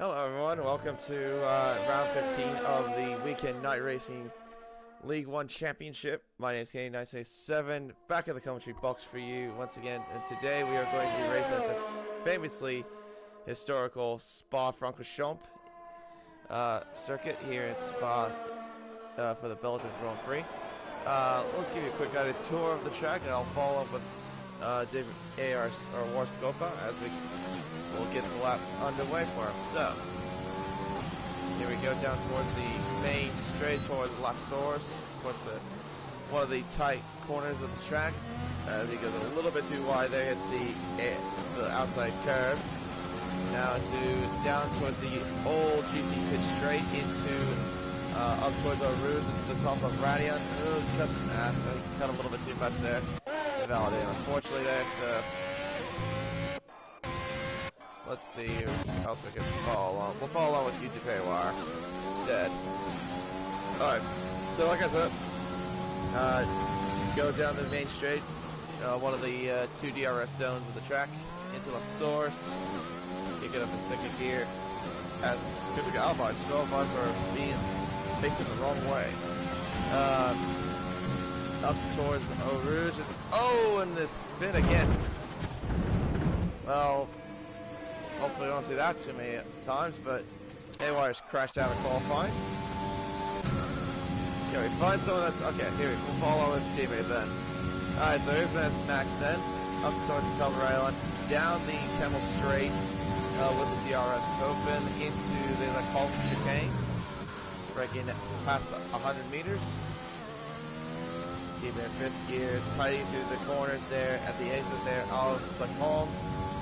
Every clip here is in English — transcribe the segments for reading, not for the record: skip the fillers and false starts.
Hello everyone, welcome to round 15 of the Weekend Night Racing League 1 Championship. My name is Kenny967, back at the commentary box for you once again, and today we are going to be racing at the famously historical Spa-Francorchamps circuit here in Spa for the Belgian Grand Prix. Let's give you a quick guided tour of the track, and I'll follow up with David A.R. Warscopa as we'll get the lap underway for him. So, here we go down towards the main straight towards La Source. Of course, one of the tight corners of the track. He goes a little bit too wide there, hits the outside curve. Now down towards the old GT pit straight into up towards our route into the top of Radion. Cut a little bit too much there. Invalidate, unfortunately there. So let's see who else we can follow along. We'll follow along with YouTube Haywire instead. Alright, so like I said, go down the main straight, one of the two DRS zones of the track, into La Source, kick it up in second gear, as good to go. Albert, disqualified for being facing the wrong way. Up towards Eau Rouge, and the spin again. Well, hopefully we don't see that too many times, but Haywire's crashed out of qualifying. Okay, we find someone that's... Okay, here we'll follow his teammate then. Alright, so here's Max then. Up towards the top of the island. Down the Camel Straight with the DRS open into the Colton chicane. Breaking past 100 meters. Keeping in fifth gear. Tidy through the corners there at the exit there of the Colm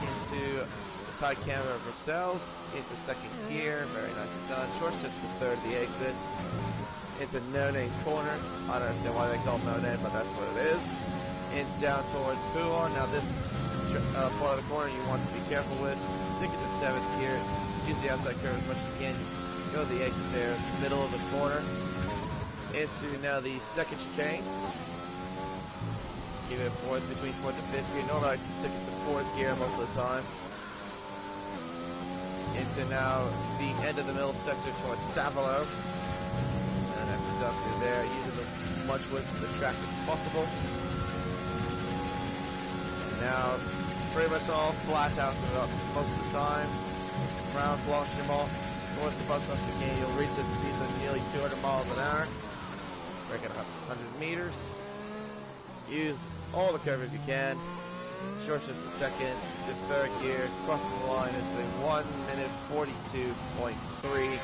into... Tight camera of Bruxelles into second gear, very nicely done. Short shift to third of the exit into no-name corner. I don't understand why they call it no-name, but that's what it is. And down towards Pouon. Now this part of the corner you want to be careful with. Stick it to seventh gear. Use the outside curve as much as you can. Go to the exit there, middle of the corner. Into now the second chicane. Keep it fourth between fourth and fifth gear. Normally I like to stick it to fourth gear most of the time. Into now the end of the middle sector towards Stavolo. And that's a duck through there, using as much width of the track as possible. And now, pretty much all flat out most of the time. Round Blanchiment towards the bus stop again. You'll reach its speeds of nearly 200 miles an hour. Breaking 100 meters. Use all the coverage you can. Short shifts to second, to third gear, crosses the line, it's a 1 minute 42.3.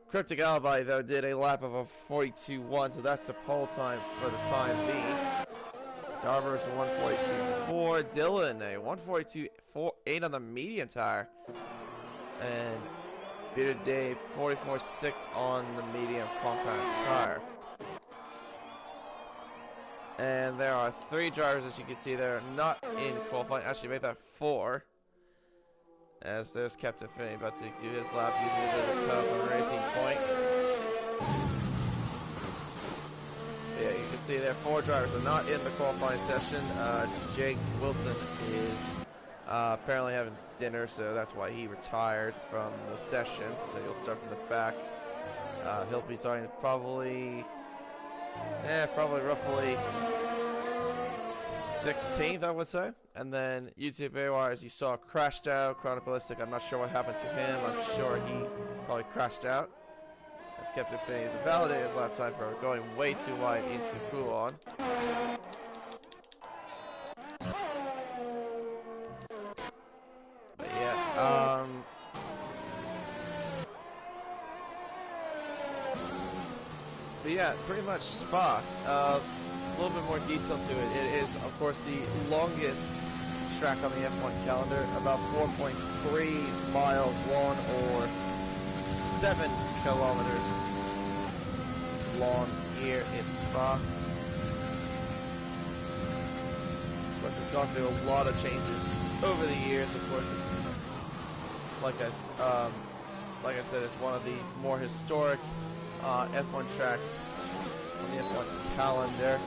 Cryptic Alibi, though, did a lap of a 42.1, so that's the pole time for the time being. Starburst a 142.4, Dylan a 142.8 on the medium tire, and Bearded Dave 44.6 on the medium compact tire. And there are three drivers, as you can see, there not in qualifying. Actually, make that four. As there's Captain Finney about to do his lap using a little toe from the racing point. Yeah, you can see there four drivers are not in the qualifying session. Jake Wilson is apparently having dinner, so that's why he retired from the session. So he'll start from the back. He'll be starting probably roughly 16th, I would say. And then YouTube AWR, as you saw, crashed out. Chronicalistic, I'm not sure what happened to him. I'm sure he probably crashed out. As Captain Finney is invalidated his lap time for going way too wide into Pouon. But yeah, But yeah, pretty much Spa. A little bit more detail to it. It is, of course, the longest track on the F1 calendar, about 4.3 miles long, or 7 kilometers long here in Spa. Of course, it's gone through a lot of changes over the years. Of course, it's like I said, it's one of the more historic F1 tracks on the F1 calendar.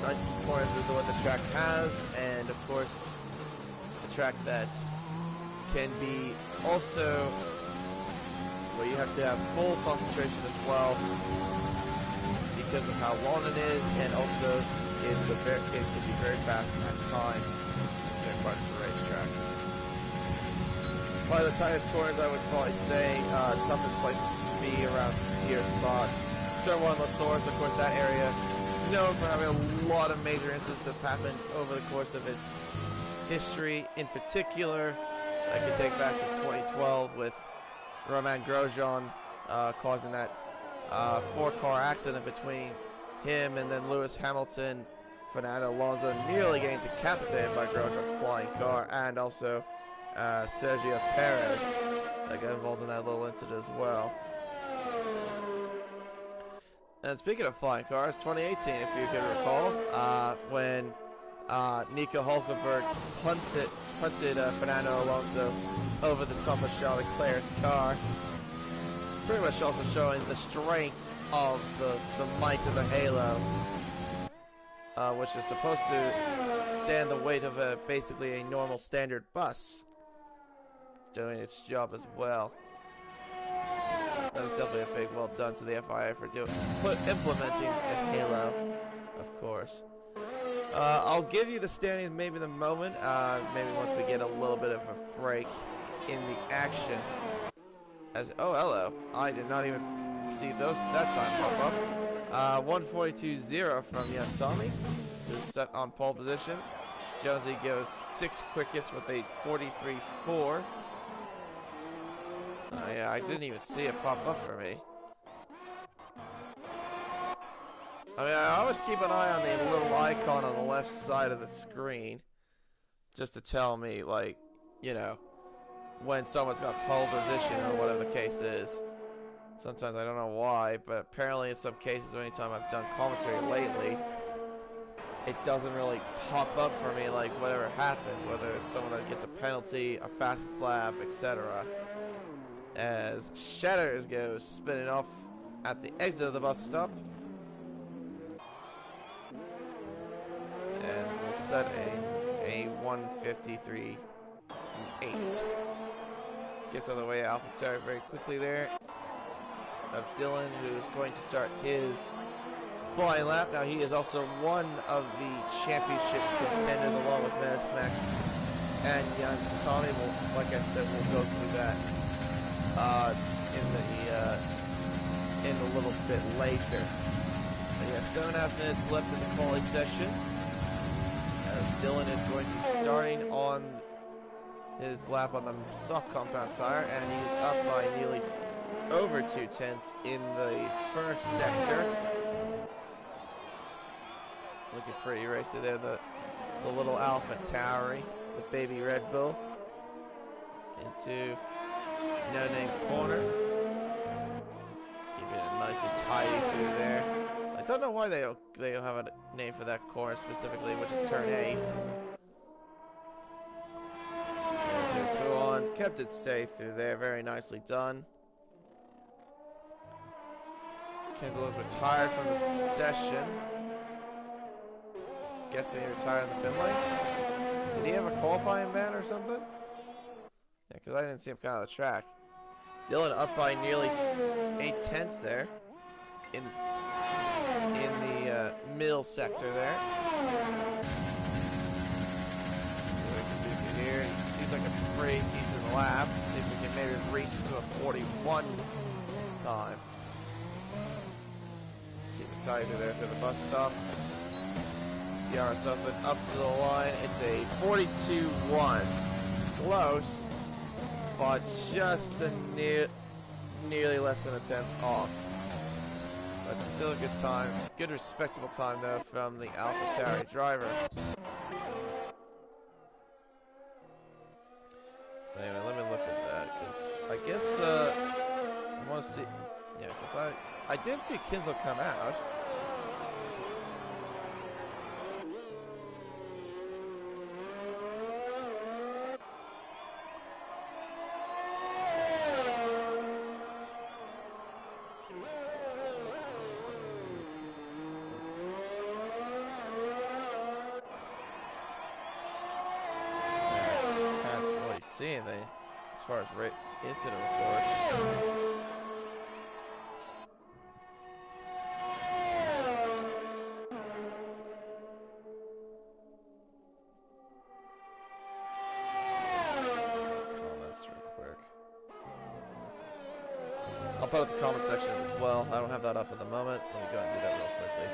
19 corners is what the track has, and of course, a track that can be also where you have to have full concentration as well because of how long it is, and also it can be very fast at times. It's very parts of the racetrack. One of the tightest corners, I would probably say, toughest places to be around here spot. Turn 1 Lasource, of course, that area is known for having a lot of major incidents that's happened over the course of its history. In particular, I can take back to 2012 with Romain Grosjean causing that 4-car accident between him and then Lewis Hamilton, Fernando Alonso nearly getting decapitated by Grosjean's flying car, and also Sergio Perez that got involved in that little incident as well. And speaking of flying cars, 2018, if you can recall, when Nico Hulkenberg punted Fernando Alonso over the top of Charles Leclerc's car. Pretty much also showing the strength of the might of the Halo, which is supposed to stand the weight of basically a normal standard bus, doing its job as well. That was definitely a big well done to the FIA for implementing the Halo, of course. I'll give you the standings maybe in the moment, maybe once we get a little bit of a break in the action. Oh, hello. I did not even see that time pop up. 142.0 from young Tommy, who's set on pole position. Jonesy goes 6th quickest with a 43.4. Yeah, I didn't even see it pop up for me. I mean, I always keep an eye on the little icon on the left side of the screen, just to tell me, like, you know, when someone's got pole position or whatever the case is. Sometimes I don't know why, but apparently in some cases, anytime I've done commentary lately, it doesn't really pop up for me, like whatever happens, whether it's someone that gets a penalty, a fastest lap, etc. As Shatters goes spinning off at the exit of the bus stop. And we'll set a 153.8. Gets out of the way of AlphaTauri very quickly there. Of Dylan, who's going to start his flying lap. Now he is also one of the championship contenders along with Menace Max and Young Tommy. Will, like I said, we'll go through that in a little bit later. But yeah, 7.5 minutes left in the quali session. As Dylan is going to be starting on his lap on the soft compound tire, and he is up by nearly over 2/10 in the first sector. Looking pretty racy there, the little AlphaTauri, the baby Red Bull, into no-name corner. Keeping it nice and tidy through there. I don't know why they don't have a name for that corner specifically, which is turn 8. Go on, kept it safe through there, very nicely done. Kinzel is retired from the session. Guessing he retired in the pit lane. Did he have a qualifying ban or something? Yeah, because I didn't see him come out of the track. Dylan up by nearly 8/10 there in the middle sector there. So we can do here. He seems like a pretty decent lap. See if we can maybe reach into a 41 time. Keep it tight through there through the bus stop. PR something up to the line. It's a 42.1. Close, but just a nearly less than a 10th off. But still a good time. Good respectable time though from the AlphaTauri driver. Anyway, let me look at that, because I guess I want to see. Yeah, because I did see Kinzel come out. see anything as far as incident reports. I'll put up the comment section as well. I don't have that up at the moment. Let me go ahead and do that real quickly.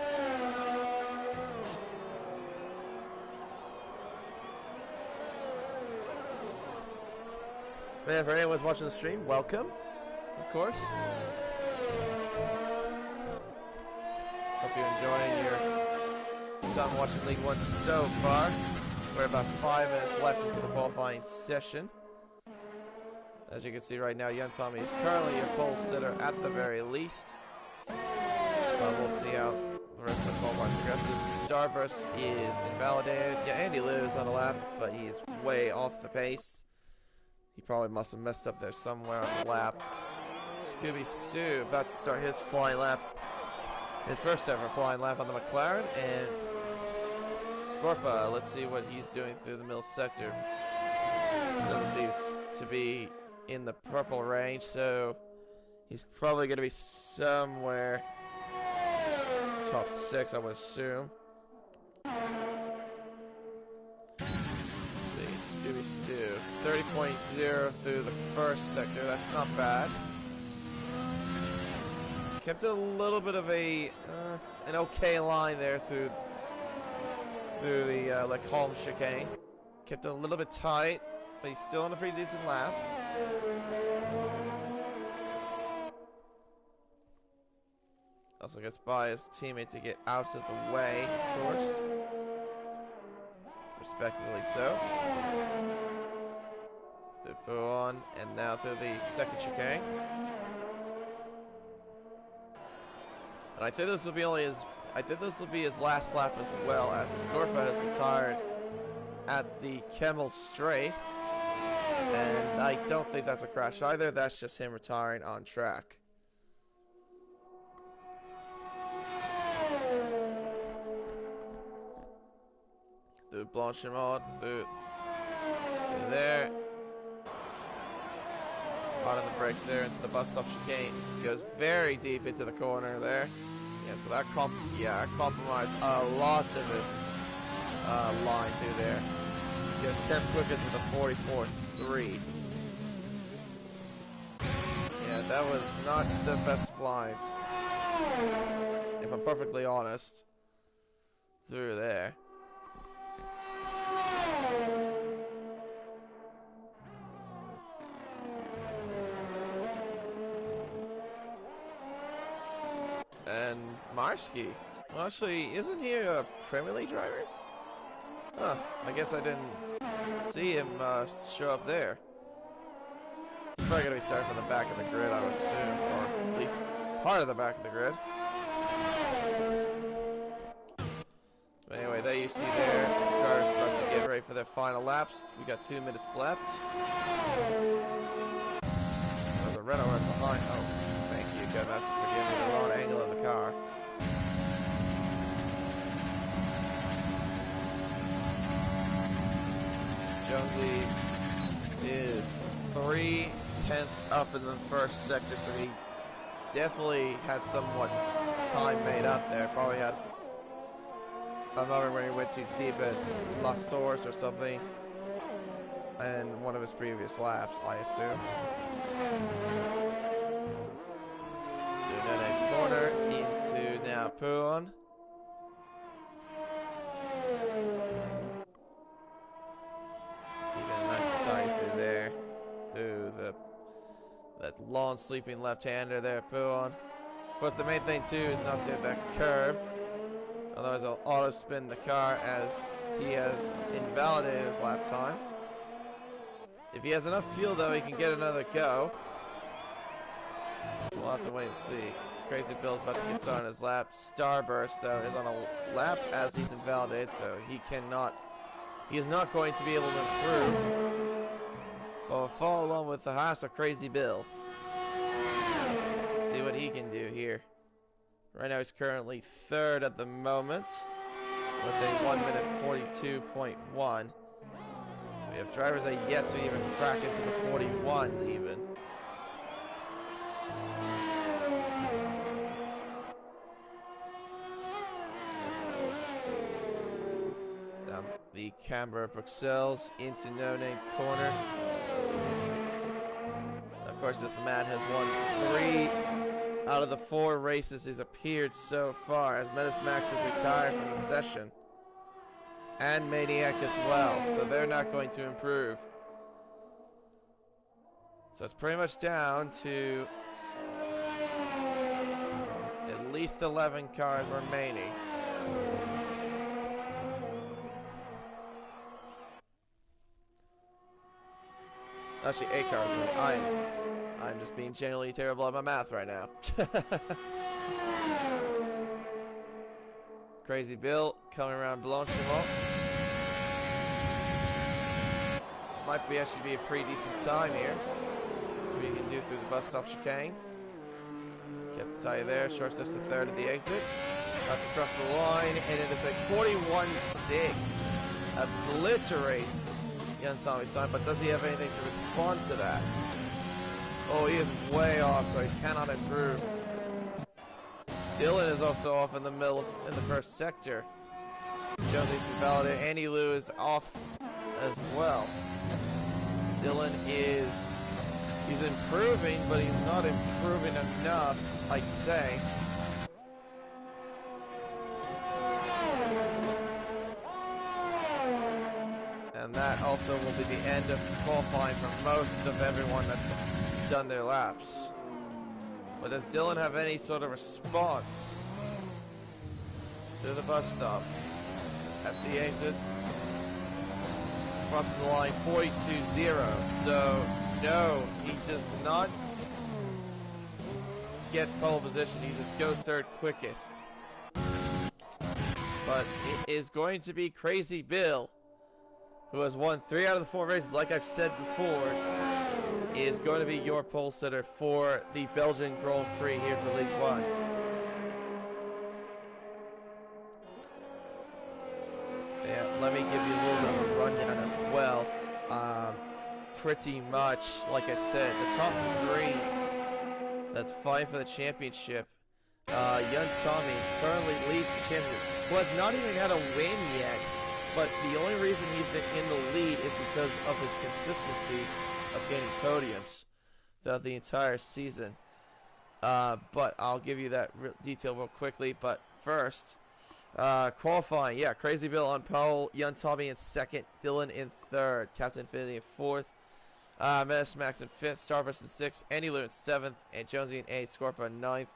But yeah, for anyone who's watching the stream, welcome, of course. Hope you're enjoying your time watching League One so far. We're about 5 minutes left into the qualifying session. As you can see right now, Young Tommy is currently your pole sitter at the very least. We'll see how the rest of the qualifying progresses. Starburst is invalidated. Yeah, Andy Liu is on a lap, but he's way off the pace. He probably must have messed up there somewhere on the lap. Scooby Sue about to start his flying lap. His first ever flying lap on the McLaren. And Scorpa, let's see what he's doing through the middle sector. Doesn't seem to be in the purple range, so he's probably going to be somewhere top 6, I would assume. Scooby Stew, 30.0 through the first sector. That's not bad. Kept it a little bit of an okay line there through the like home chicane. Kept it a little bit tight, but he's still on a pretty decent lap. Also gets by his teammate to get out of the way, of course. Respectively so. Through Puon, and now through the second chicane. And I think this will be his last lap as well, as Scorpa has retired at the Kemmel Straight. And I don't think that's a crash either, that's just him retiring on track. Through Blanchimont, through there. On the brakes there into the bus stop chicane. Goes very deep into the corner there. Yeah, so that compromised a lot of his line through there. Goes 10th quickest with a 44.3. Yeah, that was not the best lines, if I'm perfectly honest, through there. And Marski, well, actually, isn't he a Premier League driver? Huh, I guess I didn't see him show up there. He's probably going to be starting from the back of the grid, I would assume, or at least part of the back of the grid. But anyway, there you see there, cars about to get ready for their final laps. We got 2 minutes left. There's a Renault right behind. Oh, thank you, Codemaster, for giving me the wrong angle of the car. Jonesy is 3/10 up in the first sector, so he definitely had somewhat time made up there. Probably had a moment where he went too deep at La Source or something in one of his previous laps, I assume. Doing a corner into now Puon. That long sleeping left-hander there, Puon. Of course, the main thing too is not to hit that curve. Otherwise, I'll auto spin the car as he has invalidated his lap time. If he has enough fuel, though, he can get another go. We'll have to wait and see. Crazy Bill's about to get started on his lap. Starburst, though, is on a lap as he's invalidated, so he is not going to be able to improve. But we'll follow along with the Haas of Crazy Bill. See what he can do here. Right now he's currently 3rd at the moment with a 1:42.1. We have drivers that yet to even crack into the 41s even. Down the Canberra Bruxelles into no name corner. Of course, this man has won 3 out of the 4 races he's appeared so far, as Menace Max has retired from the session. And Maniac as well, so they're not going to improve. So it's pretty much down to at least 11 cars remaining. Actually, 8 cars. I'm just being genuinely terrible at my math right now. Crazy Bill coming around Blanchimont. Might be actually be a pretty decent time here. So we can do through the bus stop chicane. Kept the tire there. Short steps to third at the exit. That's across the line, and it is a 41.6. Obliterates young Tommy's time, but does he have anything to respond to that? Oh, he is way off, so he cannot improve. Dylan is also off in the middle, in the first sector. Jones needs to validate. Andy Lou is off as well. Dylan he's improving, but he's not improving enough, I'd say. And that also will be the end of qualifying for most of everyone that's done their laps. But does Dylan have any sort of response to the bus stop at the exit? Crossing the line 42.0. So no, he does not get pole position. He just goes third quickest. But it is going to be Crazy Bill, who has won 3 out of the 4 races, like I've said before, is going to be your pole sitter for the Belgian Grand Prix here for League One. Yeah, let me give you a little bit of a rundown as well. Pretty much, like I said, the top 3 that's fighting for the championship. Young Tommy currently leads the championship, who has not even had a win yet. But the only reason he's been in the lead is because of his consistency of getting podiums throughout the entire season. But I'll give you that detail real quickly. But first, qualifying. Yeah, Crazy Bill on pole, Young Tommy in second, Dylan in third, Captain Infinity in fourth, Menace Max in fifth, Starburst in sixth, Andy Lou in seventh, and Jonesy in eighth, Scorpio in ninth,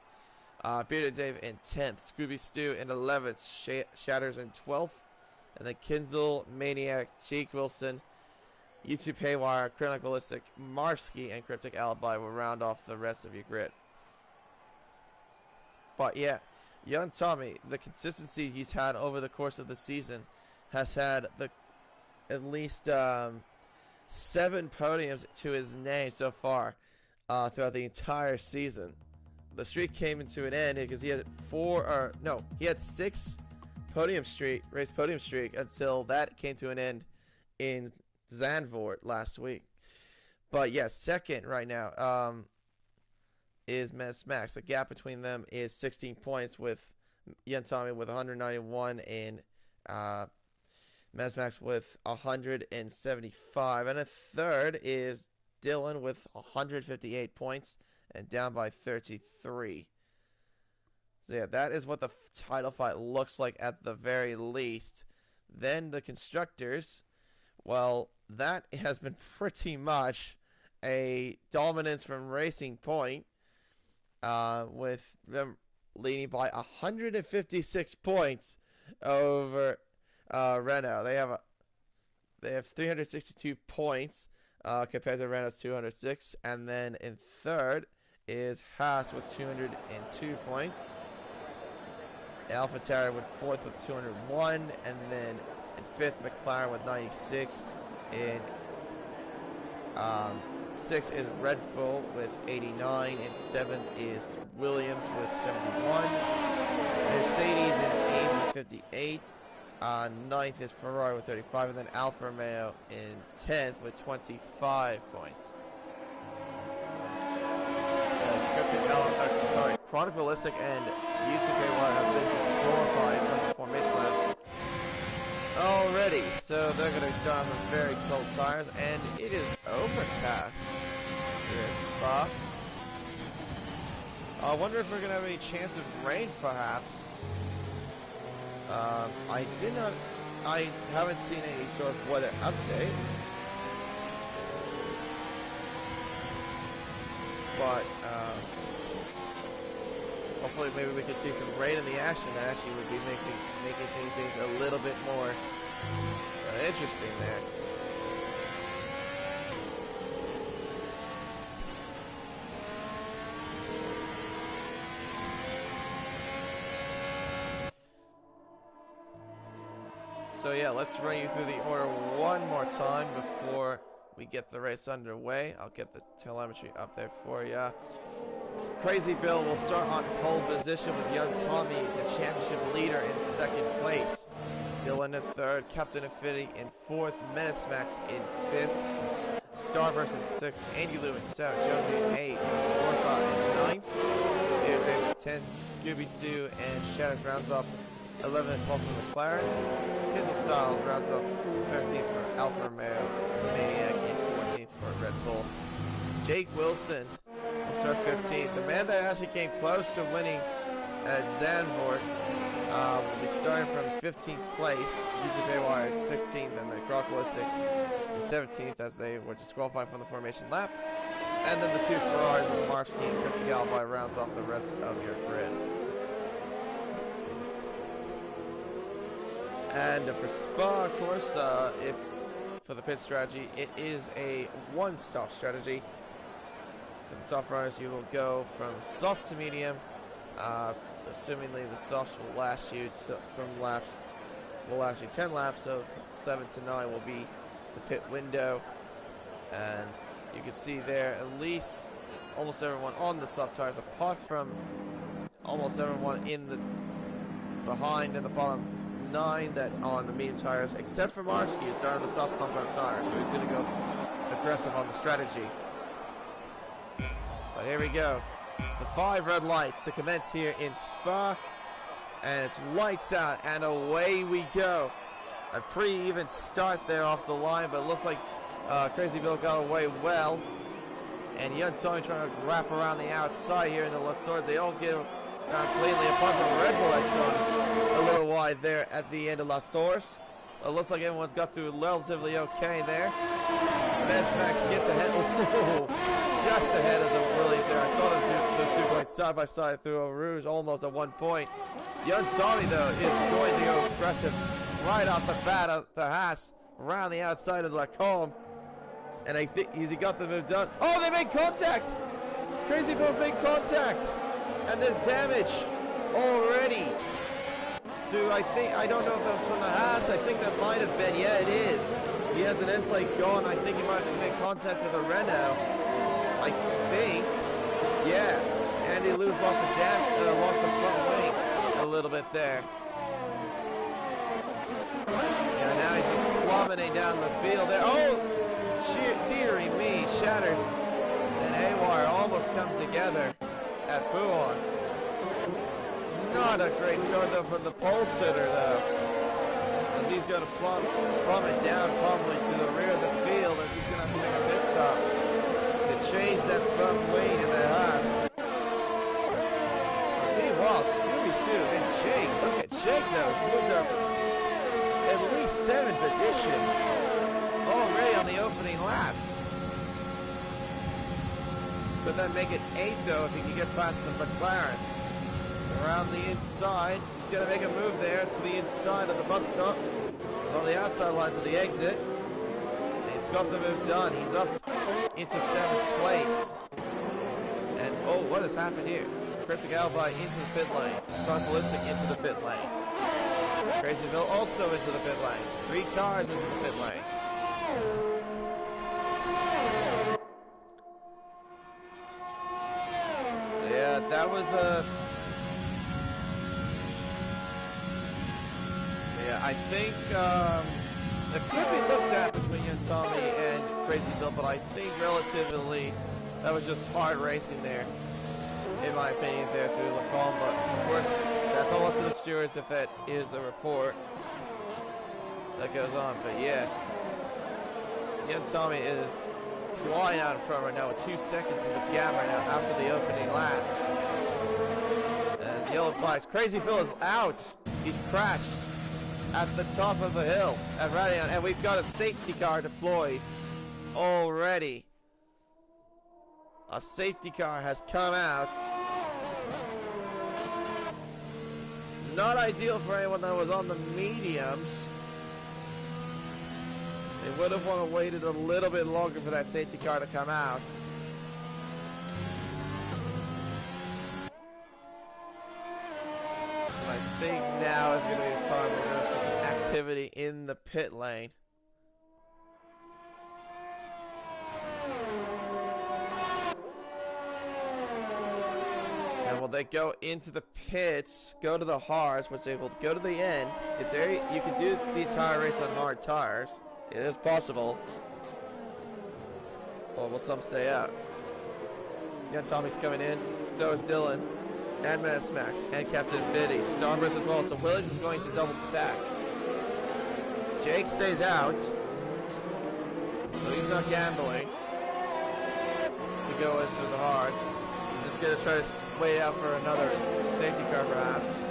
Bearded Dave in 10th, Scooby Stew in 11th, Shatters in 12th, and then Kinzel, Maniac, Jake Wilson, YouTube Haywire, Chronicalistic, Marsky, and Cryptic Alibi will round off the rest of your grid. But yeah, young Tommy, the consistency he's had over the course of the season has had at least 7 podiums to his name so far throughout the entire season. The streak came into an end because he had 6 race podium streak until that came to an end in Zandvoort last week. But yeah, second right now is Menace Max. The gap between them is 16 points, with Young Tommy with 191 and Menace Max with 175. And a third is Dylan with 158 points and down by 33. So yeah, that is what the title fight looks like at the very least. Then the constructors, well, that has been pretty much a dominance from Racing Point, with them leading by 156 points over Renault. They have 362 points compared to Renault's 206, and then in third is Haas with 202 points. AlphaTauri with fourth with 201, and then in fifth McLaren with 96. In sixth is Red Bull with 89, and seventh is Williams with 71. Mercedes in eighth with 58. Ninth is Ferrari with 35, and then Alfa Romeo in 10th with 25 points. Chronic Ballistic and U2K1 have been disqualified from the formation lap already, so they're going to start on very cold tires, and it is overcast here at Spa. I wonder if we're going to have any chance of rain, perhaps. I haven't seen any sort of weather update, but hopefully maybe we could see some rain in the action. That actually would be making things a little bit more interesting there. So yeah, let's run you through the order one more time before we get the race underway. I'll get the telemetry up there for you. Crazy Bill will start on pole position with Young Tommy, the championship leader, in second place. Dylan in third, Captain Affinity in fourth, Menace Max in fifth, Starburst in sixth, Andy Lou in seventh, Jonesy in eighth, Scorpot in ninth, Peter David in 10th, Scooby Stew and Shadows rounds up 11th and 12th for McLaren. Tinsel Styles rounds up 13th for Alfa Romeo, Maniac in 14th for Red Bull. Jake Wilson will start 15th. The man that actually came close to winning at Zandvoort will be starting from 15th place. UGK Wire 16th, and the Crocalistic in 17th as they were disqualified from the formation lap. And then the two Ferraris of Marski and Cryptic Alibi rounds off the rest of your grid. And for Spa, of course, if for the pit strategy, it is a one-stop strategy. For the soft riders, you will go from soft to medium, assumingly the softs will last you from laps, will last you 10 laps, so 7 to 9 will be the pit window. And you can see there at least almost everyone on the soft tires, apart from almost everyone in the behind in the bottom 9 that on the medium tires, except for Marski, who's on the soft compound tires, so he's going to go aggressive on the strategy. But here we go, the 5 red lights to commence here in Spa, and it's lights out and away we go. A pretty even start there off the line, but it looks like Crazy Bill got away well, and Young Tony trying to wrap around the outside here in the La Source. They all get around cleanly, apart from Red Bull that's going a little wide there at the end of La Source. It looks like everyone's got through relatively okay there. Best Max gets ahead, just ahead of the Williams there. I saw those two going side by side through a Rouge almost at one point. Young Tommy, though, is going to go aggressive right off the bat of the Haas around the outside of Lacombe. And I think he got the move done. Oh, they made contact! Crazy Bill's made contact! And there's damage already. So I don't know if that was from the Haas. I think that might have been. Yeah, it is. He has an end plate gone. I think he might have made contact with a Renault. I think. Yeah. Andy Lewis lost the front wing a little bit there. And now he's just plummeting down the field there. Oh, dearie me. Shatters and Haywire almost come together at Buon. Not a great start though from the pole sitter though, as he's going to plummet down probably to the rear of the field, and he's going to have to make a pit stop to change that front wing in the Haas. Meanwhile, Scooby Stew and Jake, look at Jake though, moved up at least 7 positions already on the opening lap. Could that make it 8 though if he can get past the McLaren? Around the inside, he's going to make a move there to the inside of the bus stop, on the outside line to the exit. And he's got the move done. He's up into 7th place. And oh, what has happened here? Cryptic Alibi into the pit lane. Ballistic into the pit lane. Crazy Bill also into the pit lane. 3 cars into the pit lane. Yeah, that was a... Yeah, I think it could be looked at between Young Tommy and Crazy Bill, but I think relatively that was just hard racing there, in my opinion, there through the call. But of course, that's all up to the stewards if that is the report that goes on. But yeah, Young Tommy is flying out in front right now with 2 seconds in the gap right now after the opening lap. As yellow flags, Crazy Bill is out. He's crashed at the top of the hill at Radion, and we've got a safety car deployed already. A safety car has come out. Not ideal for anyone that was on the mediums. They would have want to waited a little bit longer for that safety car to come out. I think now is going to be the time we're going to see some activity in the pit lane. And will they go into the pits, go to the hards, which they will go to the end. It's very, you can do the entire race on hard tires. It is possible. Or will some stay out? Yeah, Tommy's coming in. So is Dylan. And Menace Max. And Captain Infinity. Starburst as well. So Williams is going to double stack. Jake stays out. So he's not gambling to go into the hards. He's just going to try to wait out for another safety car perhaps.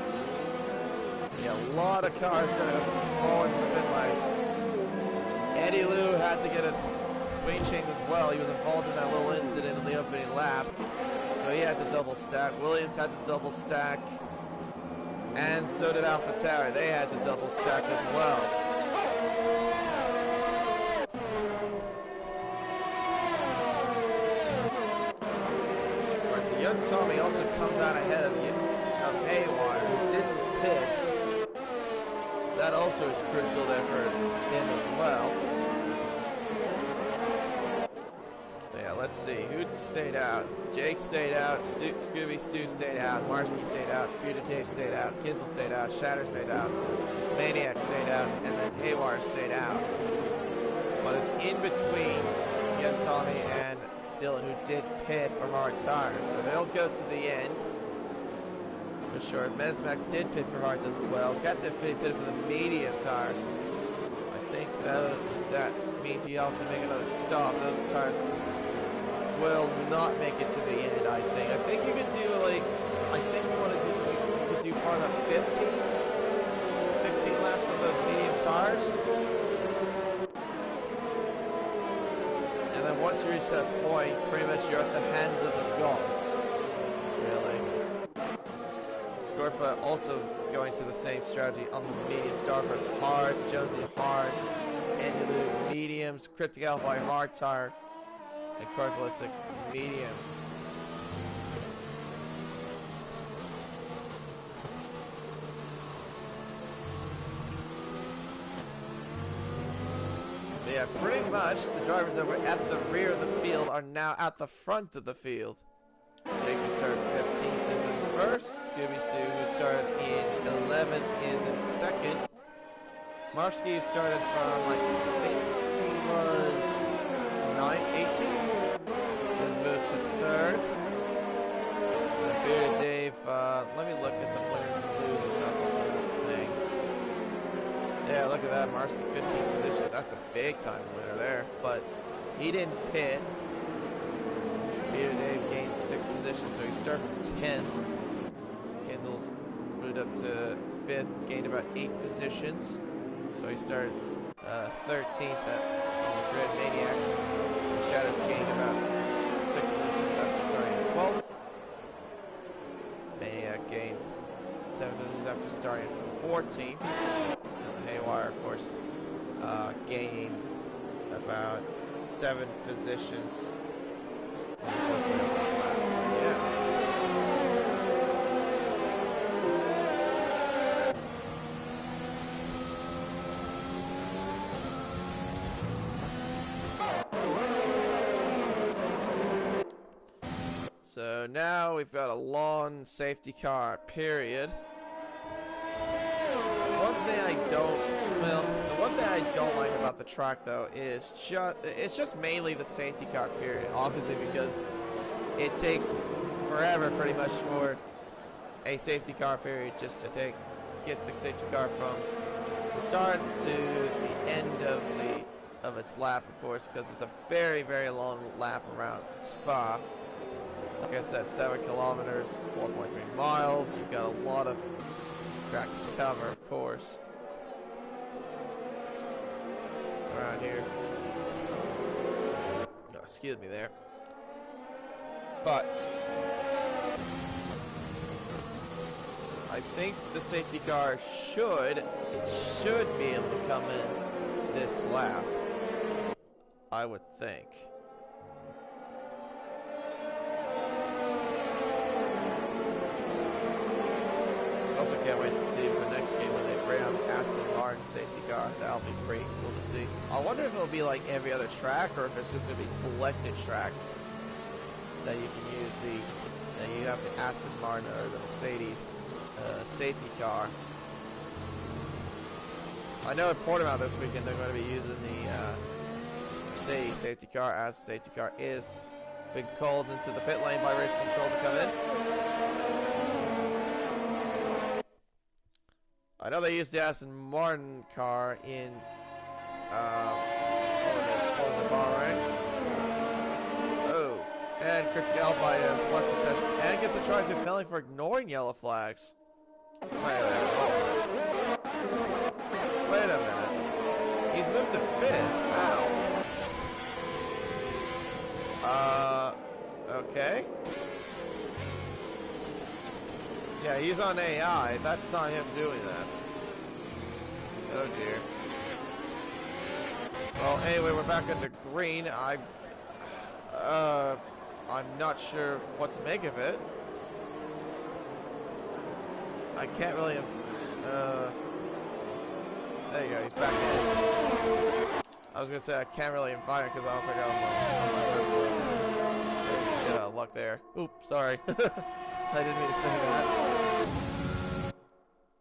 Yeah, a lot of cars starting to fall into the pit lane. Eddie Lou had to get a wing change as well. He was involved in that little incident in the opening lap. So he had to double stack. Williams had to double stack. And so did AlphaTauri. They had to double stack as well. Alright, so Young Tommy also comes out ahead of Haywire, who didn't pit. That also is crucial there for him as well. Let's see, who stayed out? Jake stayed out, Scooby Stu stayed out, Marsky stayed out, Bearded Dave stayed out, Kinsel stayed out, Shatter stayed out, Maniac stayed out, and then Haywire stayed out. But it's in between Young Tommy and Dylan, who did pit for hard tires. So they'll go to the end. For sure. Menace Max did pit for hards as well. Captain Infinity pitted for the medium tire. I think that means he'll have to make another stop. Those tires will not make it to the end, I think. I think you could do, like, I think we want to do, you could do part of 15, 16 laps on those medium tires. And then once you reach that point, pretty much you're at the hands of the gods, really. Scorpa also going to the same strategy on the medium Starburst hards, Jonesy hards, Andy mediums, Cryptic Alibi hard tire, and Card Ballistic mediums. But yeah, pretty much the drivers that were at the rear of the field are now at the front of the field. Jake, who started 15th, is in first. Scooby Stu, who started in 11th, is in second. Marsky, who started from, I think he was 18th. Moved to third. And Bearded Dave, let me look at the winners and losers, not the whole thing. Yeah, look at that, Marsky 15 positions. That's a big time winner there. But he didn't pit. Bearded Dave gained 6 positions, so he started 10th. Kinsel's moved up to 5th, gained about 8 positions. So he started 13th on the grid. Maniac Shadows gained about 6 positions after starting 12th. Maniac gained 7 positions after starting 14th. And Haywire, of course, gained about 7 positions. Yeah. So now we've got a lawn safety car, period. one thing I don't, well, the one thing I don't like about the track though is it's just mainly the safety car period. Obviously because it takes forever pretty much for a safety car period just to get the safety car from the start to the end of its lap, of course, because it's a very, very long lap around Spa. Like I said, 7 kilometers, 4.3 miles. You've got a lot of track to cover, of course, around here. Oh, excuse me there. But I think the safety car should be able to come in this lap. I would think. Also can't wait to see the next game when they bring out the Aston Martin safety car. That'll be pretty cool to see. I wonder if it'll be like every other track or if it's just going to be selected tracks that you can use that you have the Aston Martin or the Mercedes safety car. I know at Portimao this weekend they're going to be using the Mercedes safety car, as the safety car is being called into the pit lane by race control to come in. I know they used the Aston Martin car in what was it, Bahrain? Oh, and Cryptic Alpine has left the session and gets a try-through penalty for ignoring yellow flags. Wait a minute. He's moved to 5th. Wow. Okay. Yeah, he's on AI. That's not him doing that. Oh dear. Well, anyway, we're back under green. I'm not sure what to make of it. I can't really. There you go. He's back in. I was gonna say I can't really invite him because I don't think I'm on my friends list. Shit out of luck there. Oops, sorry. I didn't mean to say that.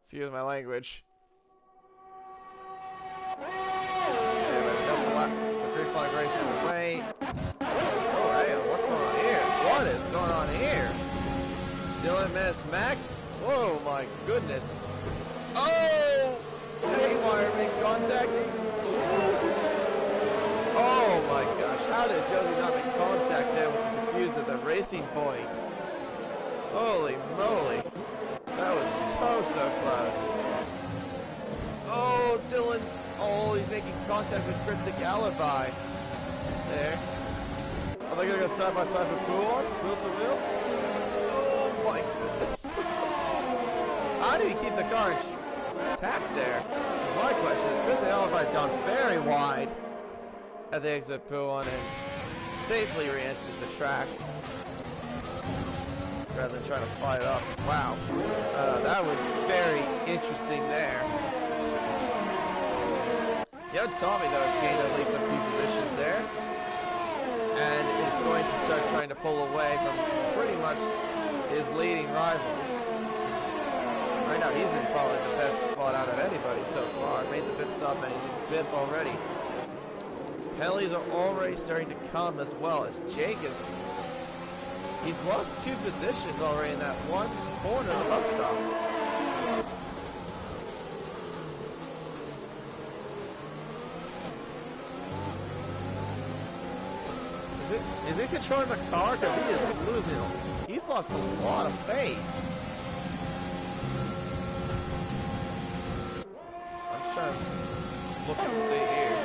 Excuse my language. Anyway, the green flag race on the way. Oh, hey, what's going on here? What is going on here? Dylan missed Max? Whoa, my goodness. Oh! Haywire make contact. Oh my gosh, how did Josie not make contact there with the diffuser at the racing point? Holy moly. That was so close. Oh, Dylan. Oh, he's making contact with Cryptic Alibi. There. Are they going to go side by side with Pool to wheel? Oh my goodness. How did he keep the car intact there? My question is, Cryptic Alibi's gone very wide at the exit Pool and safely re-enters the track, rather than trying to fight it up. Wow. That was very interesting there. Young Tommy, though, has gained at least a few positions there. And is going to start trying to pull away from pretty much his leading rivals. Right now, he's in probably the best spot out of anybody so far. Made the pit stop and he's in 5th already. Penalties are already starting to come as well as Jake is... He's lost 2 positions already in that one corner of the bus stop. Is he controlling the car? Because he is losing. He's lost a lot of pace. I'm just trying to look and see here.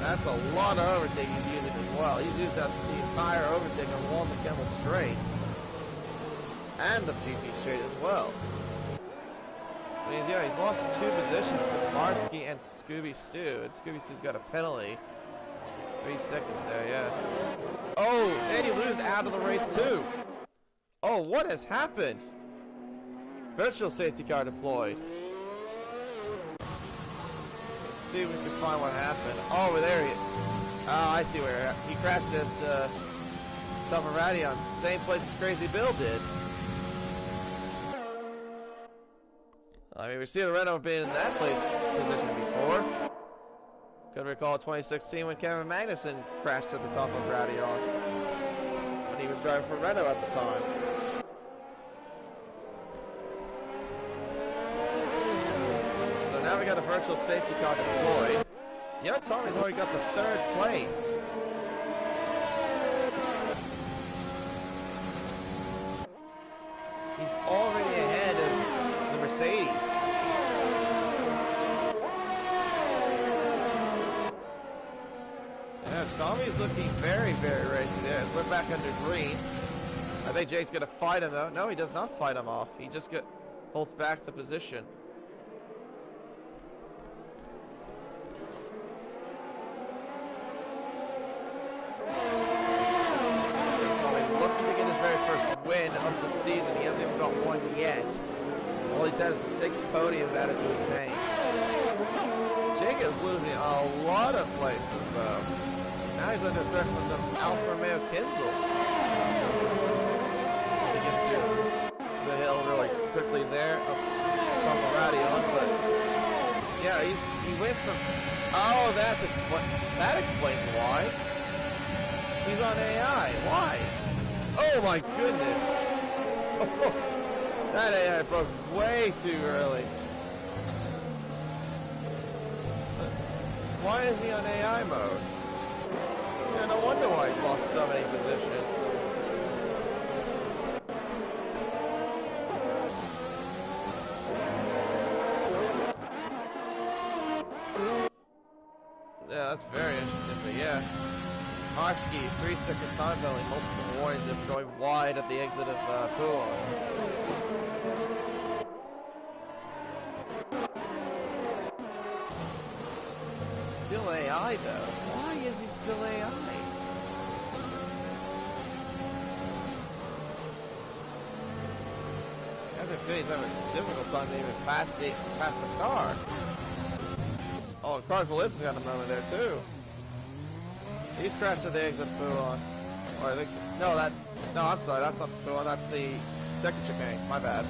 That's a lot of overtake he's using as well. He's used that the entire overtake along the Kemmel Straight. And the GT Straight as well. Yeah, he's lost 2 positions to Marsky and Scooby Stew. And Scooby Stew's got a penalty. 3 seconds there, yeah. Oh, and he loses out of the race too. Oh, what has happened? Virtual safety car deployed. Let's see if we can find what happened. Oh, there he is. Oh, I see where he crashed at Tamaradion, same place as Crazy Bill did. I mean, we've seen Renault being in that position before. Could recall 2016 when Kevin Magnussen crashed at the top of Gradion when he was driving for Renault at the time. So now we got a virtual safety car deployed. Young Tommy's already got the 3rd place. He's already ahead of the Mercedes. Yeah, Tommy's looking very, very racy there. We're back under green. I think Jake's going to fight him, though. No, he does not fight him off. He just holds back the position. Win of the season. He hasn't even got one yet. All he's had is 6 podiums added to his name. Jake is losing a lot of places though. Now he's under threat from the Alfa Romeo Kinzel. He gets through the hill really quickly there up top of Radion, but yeah, he went from that explains why. He's on AI. Why? Oh my goodness! Oh, that AI broke way too early. Why is he on AI mode? Yeah, no wonder why he's lost so many positions. Yeah, that's very interesting, but yeah. Markski, 3-second time penalty, multiple warnings of going wide at the exit of Pool. Still AI though. Why is he still AI? He's having a difficult time to even pass the car. Oh, Carl Melissa's got a moment there too. He's crashed at the exit Fuon. Or I think no, I'm sorry, that's not the Fuon, that's the second chicane. My bad.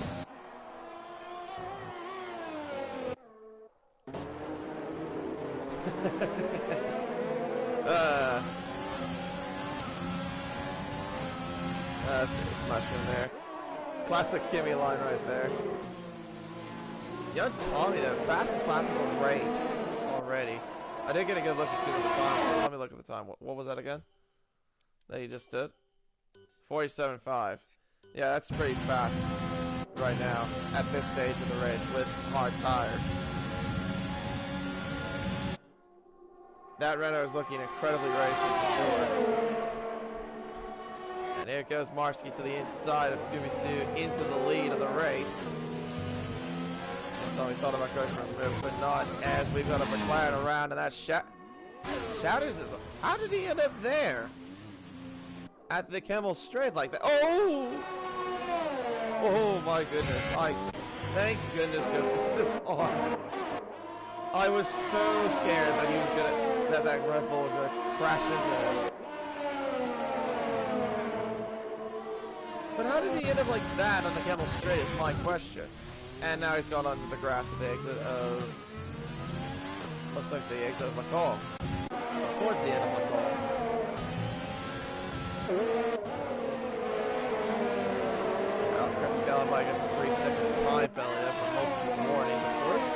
Serious mushroom there. Classic Kimmy line right there. Young Tommy, the fastest lap of the race already. I did get a good look and see what the time was. Let me look at the time. What was that again? That he just did? 47.5. Yeah, that's pretty fast right now at this stage of the race with hard tires. That Renault is looking incredibly racy for sure. And here goes Marski to the inside of Scooby Stew into the lead of the race. That's all we thought about going for a move, but not as we've got a McLaren around, and that Shatters is. How did he end up there? At the Kemmel Straight like that. Oh! Oh my goodness. Thank goodness goes this on. I was so scared that he was gonna that Red Bull was gonna crash into him. But how did he end up like that on the Kemmel Straight is my question. And now he's gone onto the grass at the exit of... Looks like the exit of McCall. Towards the end of McCall. Gallify gets a 3-second time penalty for multiple warnings, of course.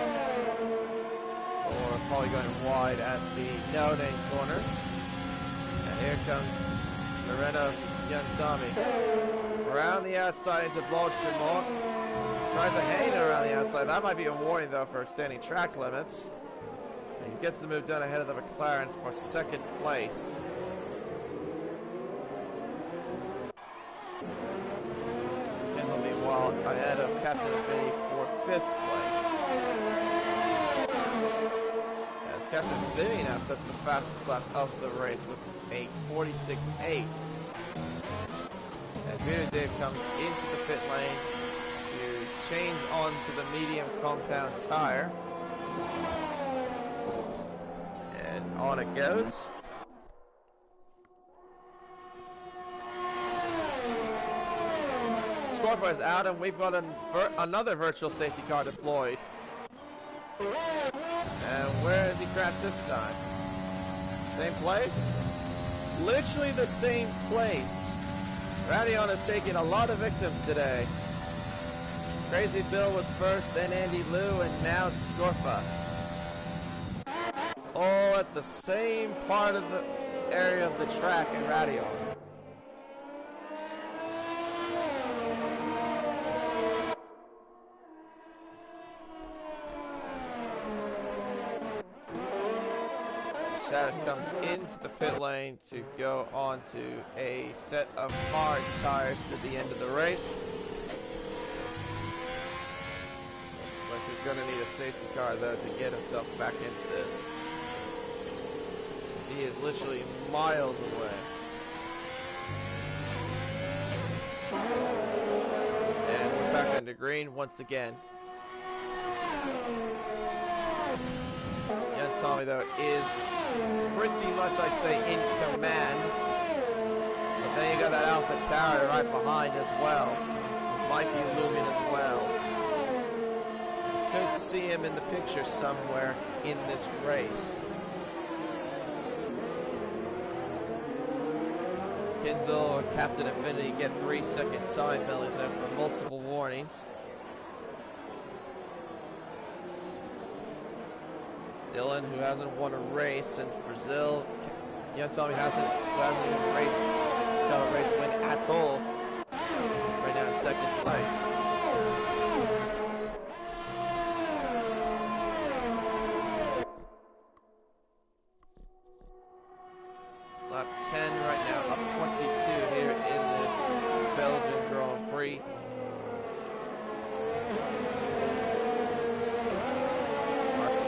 Or probably going wide at the no-name corner. And here comes the Renault Young Tommy. Around the outside into Blanchimont. Tries to hang it around the outside. That might be a warning, though, for extending track limits. And he gets the move done ahead of the McLaren for second place. Kinzel, meanwhile, ahead of Captain Infinity for fifth place. As Captain Infinity now sets the fastest lap of the race with a 46.8. And Peter Dave comes into the pit lane to change onto the medium compound tire. And on it goes. Scorpio is out, and we've got another virtual safety car deployed. And where has he crashed this time? Same place? Literally the same place. Radion has taken a lot of victims today. Crazy Bill was first, then Andy Lou, and now Scorpa. All at the same part of the area of the track in Radion. Shatters comes into the pit lane to go on to a set of hard tires at the end of the race. Of course, he's going to need a safety car though to get himself back into this. He is literally miles away. And we're back into green once again. Young Tommy though is pretty much, I say, in command. But then you got that Alpha Tower right behind as well. Might be looming as well. Could see him in the picture somewhere in this race. Kinzel or Captain Infinity get 3-second time penalties there for multiple warnings. Dylan, who hasn't won a race since Brazil. Young Tommy who hasn't even got a race win at all. Right now in second place. Lap 10 right now, up 22 here in this Belgian Grand Prix.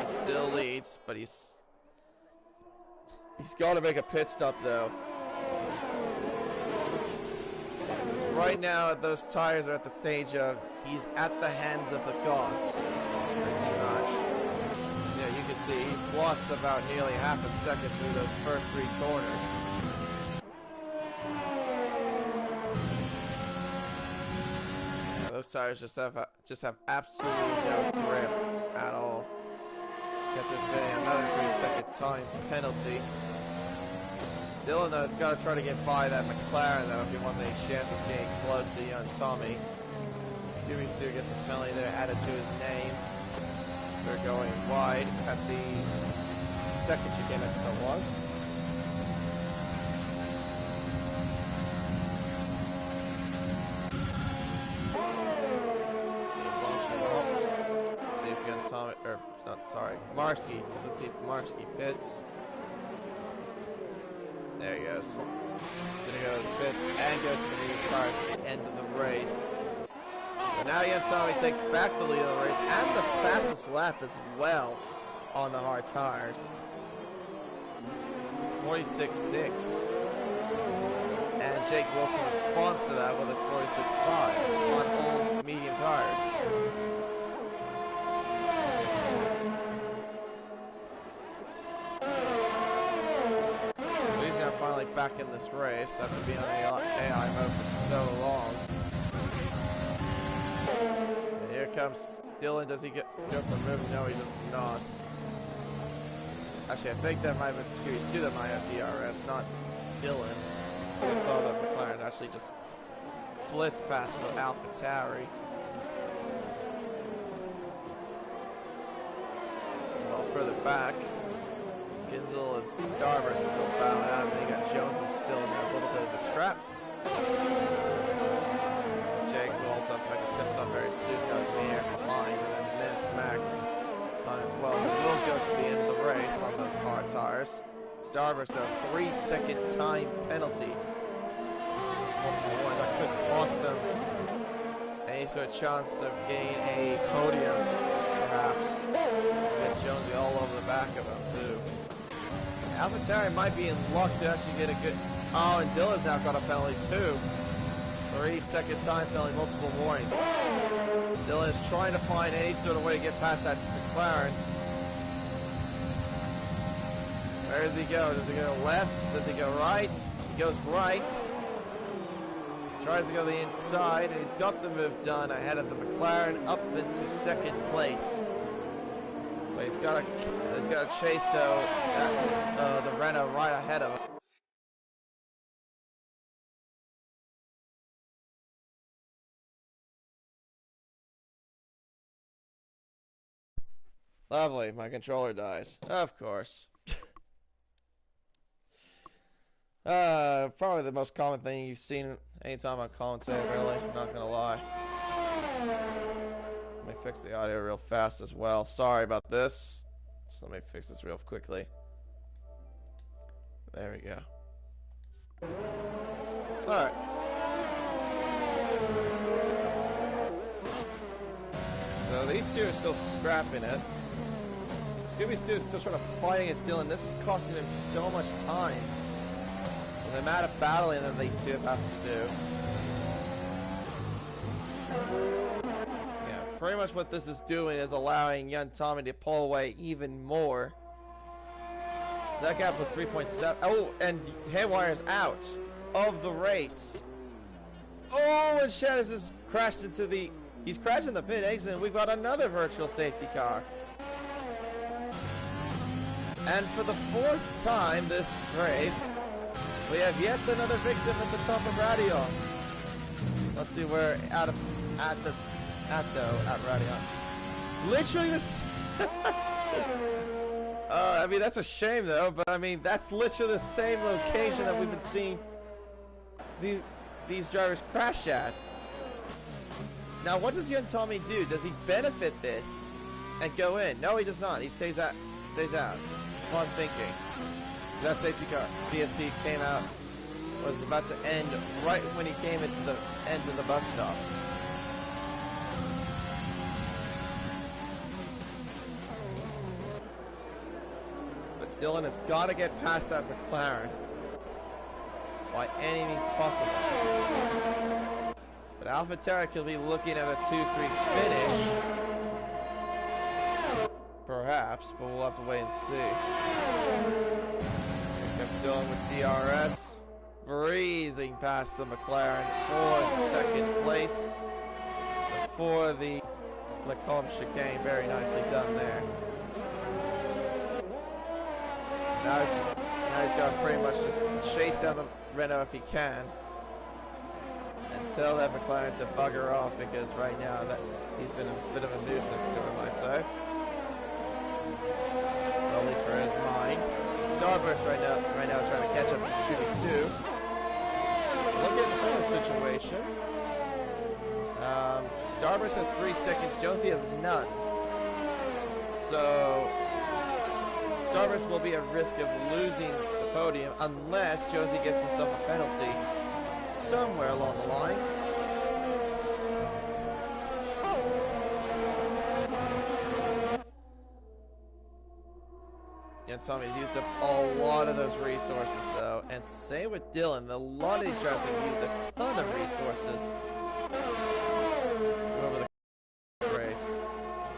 Still leads, but he's got to make a pit stop though. Right now, those tires are at the stage of he's at the hands of the gods, pretty much. Yeah, you can see he's lost about nearly half a second through those first 3 corners. Yeah, those tires just have absolutely no grip at all. Captain Infinity, another 3-second time penalty. Dylan though has got to try to get by that McLaren though if he wants any chance of getting close to young Tommy. Scooby Sue gets a penalty there added to his name. They're going wide at the second chicane, I think it was. Tommy, or not, sorry, Marski. Let's see if Marski pits. There he goes. Gonna go to the pits and go to the new tires at the end of the race. So now young Tommy takes back the lead of the race and the fastest lap as well on the hard tires. 46.6. And Jake Wilson responds to that with a 46.5 on old medium tires. Back in this race after being on AI mode for so long. And here comes Dylan. Does he go for a move? No, he does not. Actually, I think that might have been Series 2 that might have DRS, not Dylan. I saw that McLaren actually just blitzed past the Alpha Tauri. Well, further back, Kinzel and Starburst are still battling out, and then you got Jones is still in a little bit of the scrap. Jake will also have to make a pit stop very soon. He's got to be here behind, and then miss Max on as well. He will go to the end of the race on those hard tires. Starburst, a 3-second time penalty. Multiple one that could cost him any sort of chance of getting a podium, perhaps. Get Jonesy all over the back of him too. AlphaTauri might be in luck to actually get a good... Oh, and Dylan's now got a penalty too. 3-second time penalty, multiple warnings. Dylan is trying to find any sort of way to get past that McLaren. Where does he go? Does he go left? Does he go right? He goes right. Tries to go the inside, and he's got the move done ahead of the McLaren up into second place. But he's got to chase though the Renault right ahead of him. Lovely, my controller dies. Of course. Probably the most common thing you've seen anytime I commentate, really. Not gonna lie. Let me fix the audio real fast as well. Sorry about this. Just let me fix this real quickly. There we go. Alright. So these two are still scrapping it. Scooby-Stu is still trying to fight against Dylan. This is costing him so much time. And the amount of battling that these two have to do. Yeah, pretty much what this is doing is allowing young Tommy to pull away even more. That gap was 3.7. Oh, and Haywire's out of the race. Oh, and Shatters has crashed into the... He's crashed in the pit exit, and we've got another virtual safety car. And for the fourth time this race, we have yet another victim at the top of Radion. Let's see where at Radion. Literally this. I mean, that's a shame though, but I mean that's literally the same location that we've been seeing these drivers crash at. Now, what does young Tommy do? Does he benefit this and go in? No, he does not. He stays out. Stays out. That's what I'm thinking. That safety car, BSC, came out, was about to end right when he came into the end of the bus stop. But Dylan has got to get past that McLaren by any means possible. But AlphaTauri could be looking at a 2-3 finish. Perhaps, but we'll have to wait and see. Kept Dylan with DRS, breezing past the McLaren for second place before the Lacombe chicane. Very nicely done there. Now he's got to pretty much just chase down the Renault if he can, and tell that McLaren to bugger off, because right now that he's been a bit of a nuisance to him, I'd say. Well, at least for his mind. Starburst right now trying to catch up to Scooby-Stu. Look at the finish situation. Starburst has 3 seconds. Jonesy has none. So Starburst will be at risk of losing the podium unless Jonesy gets himself a penalty somewhere along the lines. And Tommy used up a lot of those resources though, and same with Dylan. A lot of these drivers have used a ton of resources over the race.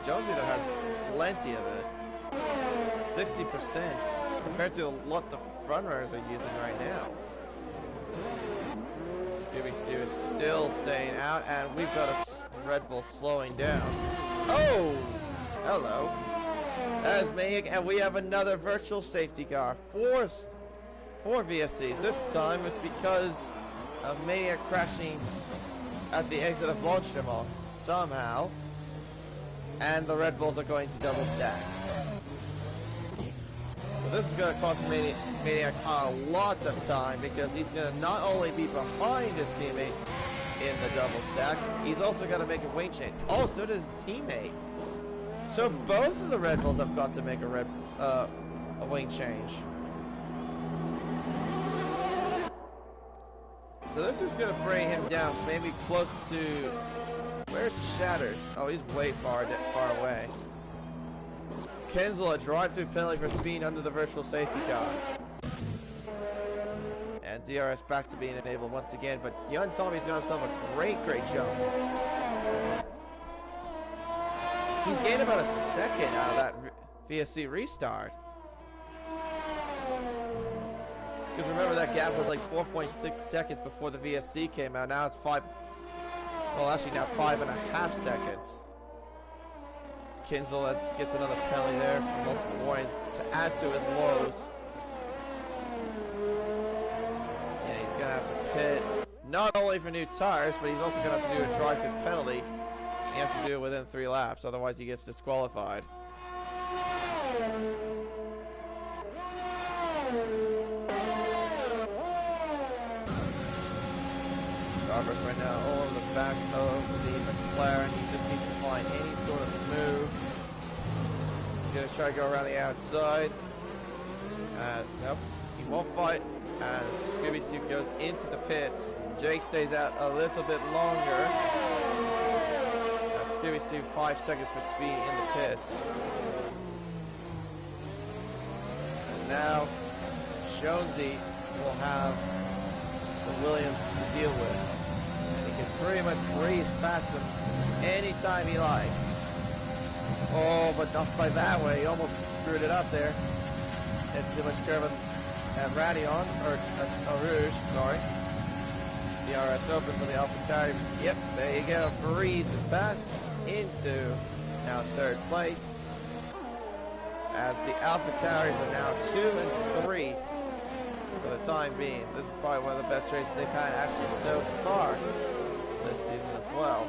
Jonesy though has plenty of it, 60% compared to what the front runners are using right now. Scooby-Stu is still staying out, and we've got a Red Bull slowing down. Oh, hello. As Maniac, and we have another virtual safety car. Four VSCs. This time it's because of Maniac crashing at the exit of Blondstrom somehow, and the Red Bulls are going to double stack. So this is going to cost Maniac a lot of time, because he's going to not only be behind his teammate in the double stack, he's also got to make a wing change. Oh, so does his teammate. So both of the Red Bulls have got to make a wing change. So this is going to bring him down maybe close to... Where's Shatters? Oh, he's way far away. Kenzel, a drive-through penalty for speeding under the virtual safety car. And DRS back to being enabled once again, but young Tommy's got himself a great jump. He's gained about a second out of that VSC restart. Because remember that gap was like 4.6 seconds before the VSC came out. Now it's 5. Well, actually now 5.5 seconds. Kinzel gets another penalty there for multiple warnings to add to his woes. Yeah, he's gonna have to pit not only for new tires, but he's also gonna have to do a dry fit penalty. He has to do it within 3 laps, otherwise he gets disqualified. Starburst right now all over the back of the McLaren. He just needs to find any sort of move. He's going to try to go around the outside. Nope, he won't fight as Scooby Soup goes into the pits. Jake stays out a little bit longer. Scooby Soup 5 seconds for speed in the pits. And now Jonesy will have the Williams to deal with. And he can pretty much breeze past him anytime he likes. Oh, but not by that way. He almost screwed it up there. And too much curve at Radion, or Rouge, sorry. DRS open for the AlphaTauri. Yep, there you go. Breezes past into now 3rd place. As the AlphaTauris are now 2 and 3 for the time being. This is probably one of the best races they've had actually so far this season as well.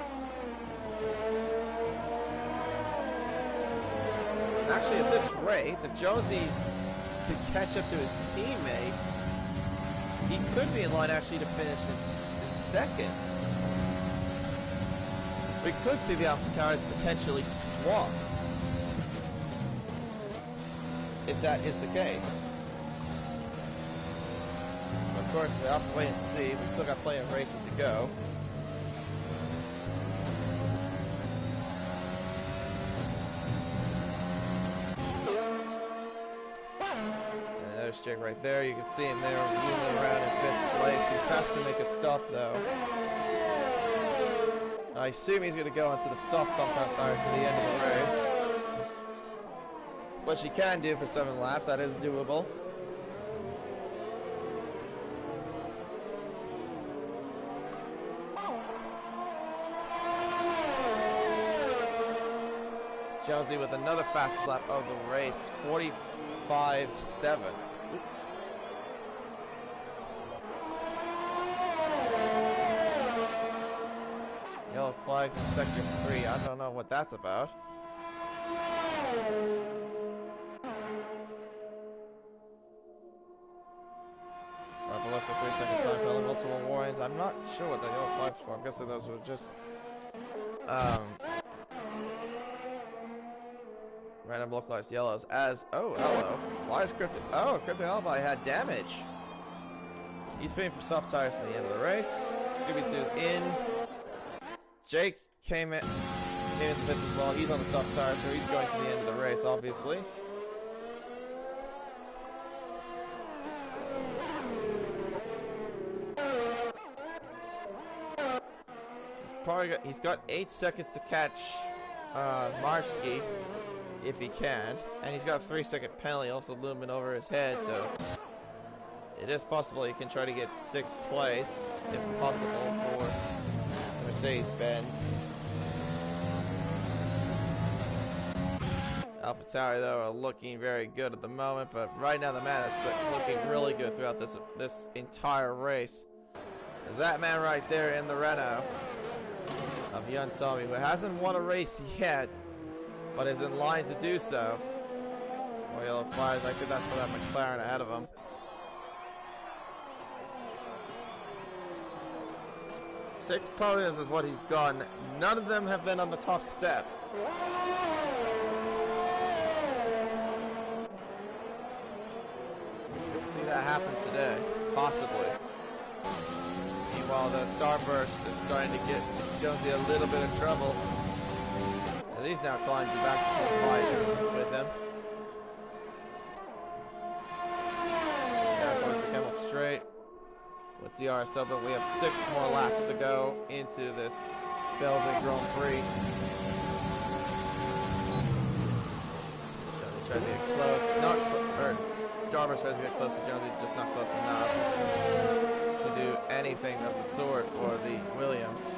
And actually at this rate, if Jonesy could catch up to his teammate, he could be in line actually to finish in 2nd. We could see the AlphaTauri potentially swap if that is the case. Of course, we have to wait and see. We still got plenty of racing to go. And there's Jake right there. You can see him there moving around in 5th place. He has to make a stop though. I assume he's going to go onto the soft compound tires to the end of the race. Which he can do for 7 laps. That is doable. Jonesy with another fastest lap of the race, 45.7. Yellow flags in sector 3. I don't know what that's about. Right below the 3-second time penalty, multiple warnings. I'm not sure what the yellow flags for. I'm guessing those were just random localized yellows. As hello. Why is Crypto? Oh, Crypto Alibi had damage. He's paying for soft tires to the end of the race. Scooby Sue's in. Jake came in the pits as well. He's on the soft tire, so he's going to the end of the race, obviously. He's got 8 seconds to catch Marski if he can, and he's got a 3-second penalty also looming over his head, so it is possible he can try to get 6th place if possible for Mercedes-Benz. AlphaTauri though are looking very good at the moment, but right now the man that's been looking really good throughout this entire race is that man right there in the Renault of Young Tommy, who hasn't won a race yet, but is in line to do so. More yellow flags. I think that's for that McLaren ahead of him. 6 podiums is what he's gone. None of them have been on the top step. You could see that happen today, possibly. Meanwhile, the Starburst is starting to get Jonesy a little bit of trouble. And he's now climbing back to the fight with him. Now towards the Camel Straight. With DRS open, we have 6 more laps to go into this Belgium Grand Prix. Try to get close. Starburst tries to get close to Jonesy, just not close enough to do anything of the sort for the Williams.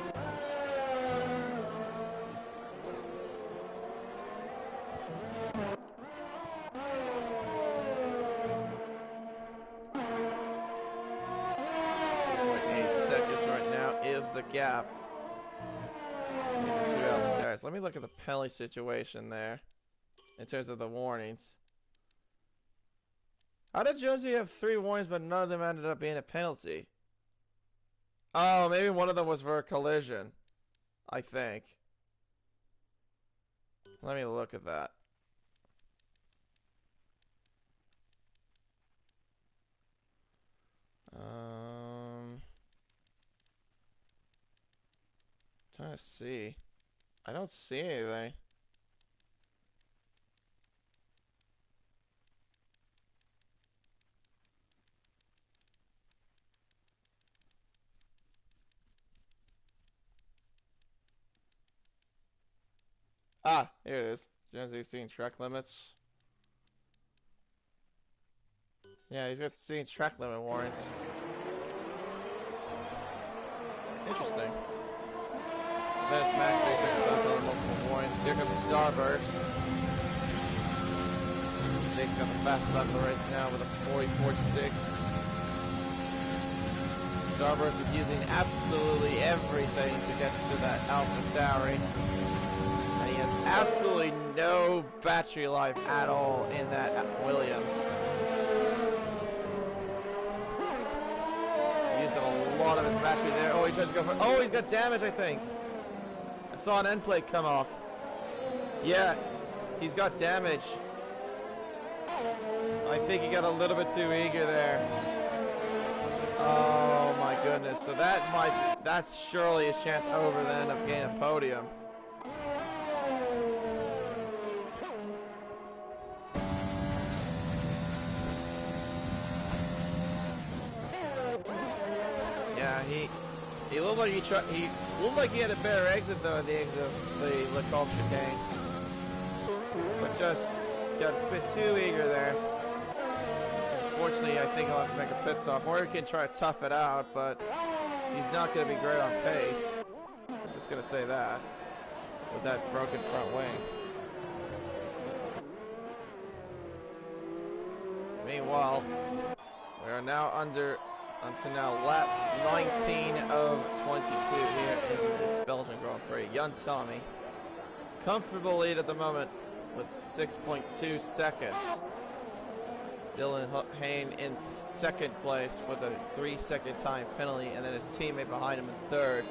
The gap between the two Alcantars. Let me look at the penalty situation there in terms of the warnings. How did Jonesy have 3 warnings but none of them ended up being a penalty? Oh, maybe one of them was for a collision, I think. Let me look at that. Trying to see. I don't see anything. Ah, here it is. Jonesy seeing track limits. Yeah, he's got seeing track limit warrants. Interesting. This max 3 seconds on multiple points. Here comes Starburst. Jake's got the fastest lap of the race now with a 44.6. Starburst is using absolutely everything to get to that AlphaTauri. And he has absolutely no battery life at all in that Williams. He used a lot of his battery there. Oh, he tries to go for... Oh, he's got damage, I think. I saw an end plate come off. Yeah, he's got damage. I think he got a little bit too eager there. Oh my goodness. So that's surely his chance over then of getting a podium. Yeah, he looked like he looked like he had a better exit though at the exit of the Lecombe chicane. But just got a bit too eager there. Unfortunately, I think I'll have to make a pit stop. Or he can try to tough it out, but he's not going to be great on pace. I'm just going to say that. With that broken front wing. Meanwhile, we are now until now lap 19 of 22 here in this Belgian Grand Prix. Young Tommy. Comfortable lead at the moment with 6.2 seconds. Dylan Hayne in second place with a 3-second time penalty, and then his teammate behind him in third.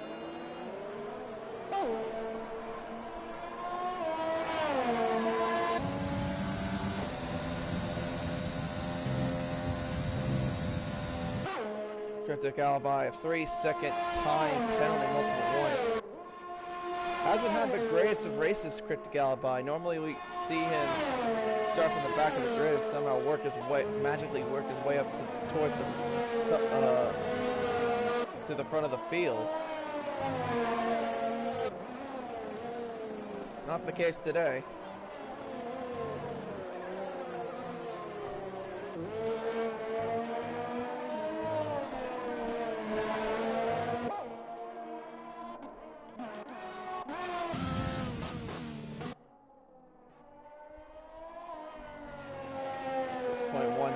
Cryptic Alibi, a 3-second time penalty, multiple points. Hasn't had the greatest of races, Cryptic Alibi. Normally we see him start from the back of the grid and somehow magically work his way up towards to the front of the field. It's not the case today.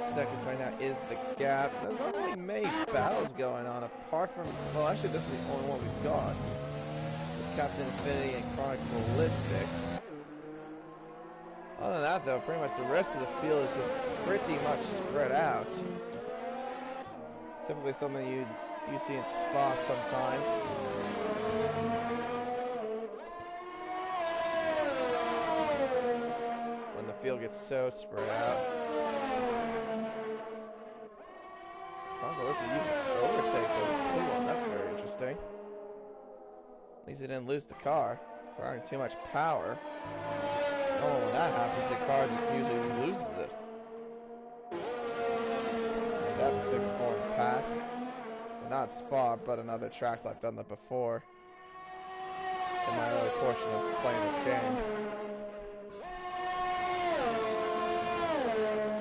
Seconds right now is the gap. There's not really many battles going on apart from, well, actually this is the only one we've got with Captain Infinity and Chronic Ballistic. Other than that though, pretty much the rest of the field is just pretty much spread out. Typically something you see in Spa sometimes. When the field gets so spread out. Let's use an overtake the blue one. That's very interesting. At least it didn't lose the car. Requiring too much power. Oh, when that happens, the car just usually loses it. Made that mistake before in the past. Not Spa, but in other tracks I've done that before. In my early portion of playing this game.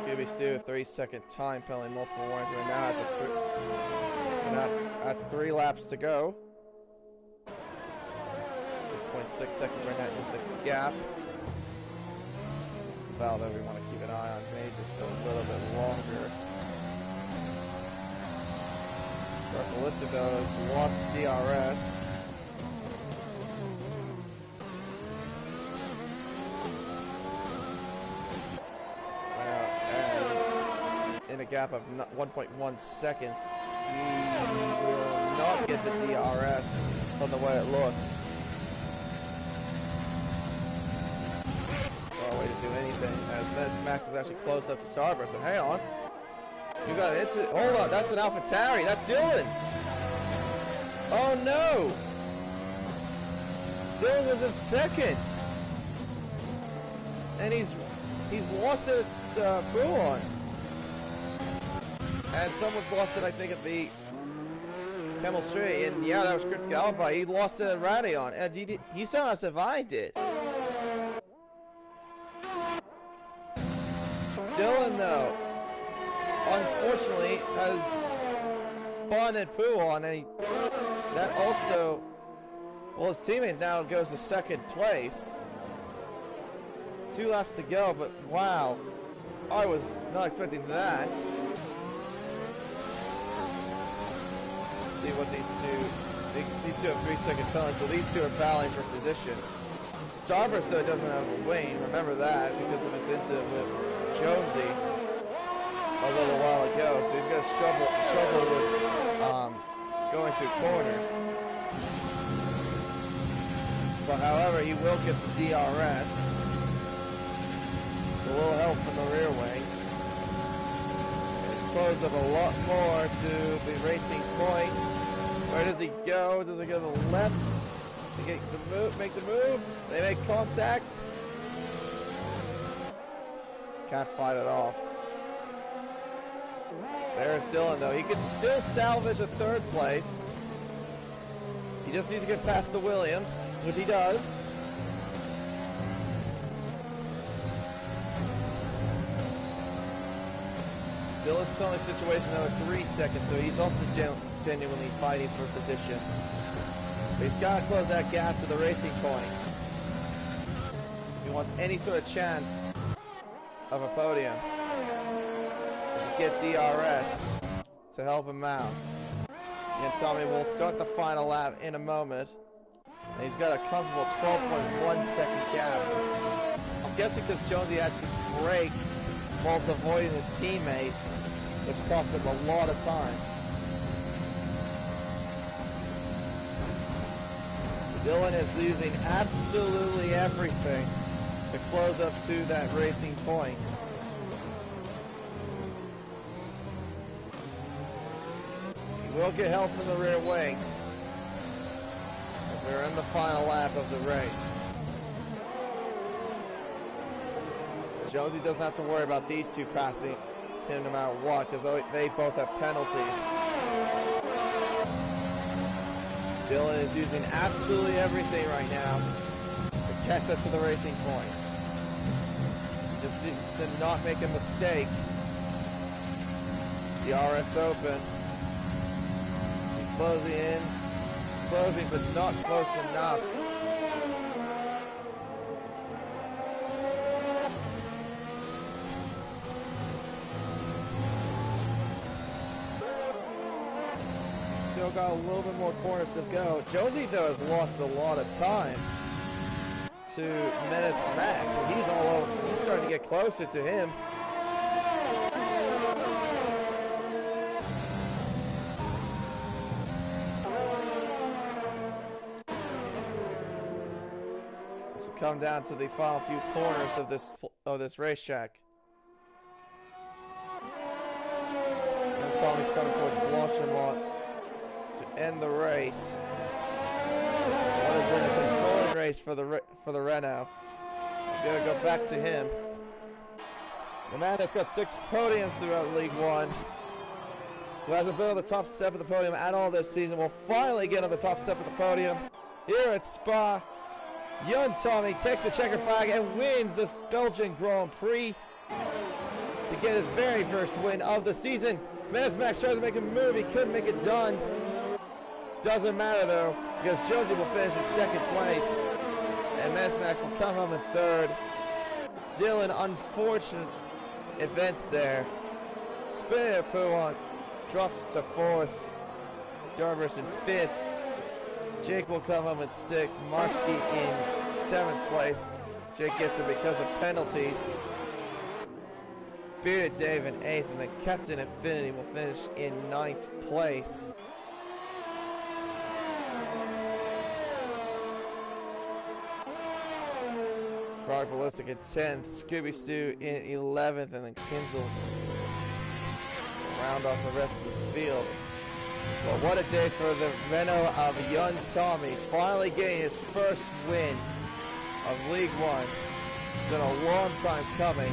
Scooby Stu, 3-second time penalty, multiple warnings. We're now at 3 laps to go. 6.6 seconds right now is the gap. This is the valve that we want to keep an eye on. Maybe just go a little bit longer. Ballistic though has lost DRS. And in a gap of 1.1 seconds, he will not get the DRS from the way it looks. No way to do anything. As Max is actually closed up to Starburst. And hang on. You got an incident. Hold on, that's an AlphaTauri. That's Dylan. Oh no! Dylan was in second, and he's lost it at Buon. And someone's lost it, I think, at the Camel Street. And yeah, that was Cryptic Alibi. He lost it at Radeon, and he somehow survived it. Dylan, though, unfortunately, has spawned at Buon, and that also, well, his teammate now goes to second place. 2 laps to go, but wow, I was not expecting that. Let's see what these two have 3-second penalties, so these two are battling for position. Starburst, though, doesn't have a wing, remember that, because of his incident with Jonesy a little while ago, so he's going to struggle with going through corners. But however, he will get the DRS. A little help from the rear wing. He's closed up a lot more to the racing point. Where does he go? Does he go to the left to get the move, make the move? They make contact. Can't fight it off. There's Dylan, though. He could still salvage a 3rd place. He just needs to get past the Williams, which he does. Dylan's penalty situation, though, is 3 seconds, so he's also genuinely fighting for position. But he's got to close that gap to the racing point if he wants any sort of chance of a podium. Get DRS to help him out. And Tommy will start the final lap in a moment. And he's got a comfortable 12.1 second gap. I'm guessing because Jonesy had to brake whilst avoiding his teammate, which cost him a lot of time. Dylan is using absolutely everything to close up to that racing point. We'll get help from the rear wing. We're in the final lap of the race. Jonesy doesn't have to worry about these two passing him no matter what, because they both have penalties. Dylan is using absolutely everything right now to catch up to the racing point. Just needs to not make a mistake. DRS open. Closing in, closing, but not close enough. Still got a little bit more corners to go. Josie, though, has lost a lot of time to Menace Max, and he's all over. He's starting to get closer to him. Come down to the final few corners of this racetrack. And Tommy's coming towards Blanchimont to end the race. What has been a controlling race for the Renault. We're gonna go back to him. The man that's got 6 podiums throughout League One, who hasn't been on the top step of the podium at all this season, will finally get on the top step of the podium here at Spa. Young Tommy takes the checker flag and wins this Belgian Grand Prix. to get his very first win of the season. Max tries to make a move, he couldn't make it done. Doesn't matter though, because Jonesy will finish in second place, and Max will come home in third. Dylan, unfortunate events there. Spinning at Puwan, drops to fourth. Starburst in fifth. Jake will come home in sixth. Marski in seventh place. Jake gets it because of penalties. Bearded Dave in eighth, and then Captain Infinity will finish in ninth place. Brock Ballistic in 10th, Scooby Stew in 11th, and then Kinzel round off the rest of the field. Well, what a day for the Renault of Young Tommy, finally getting his first win of League One. It's been a long time coming,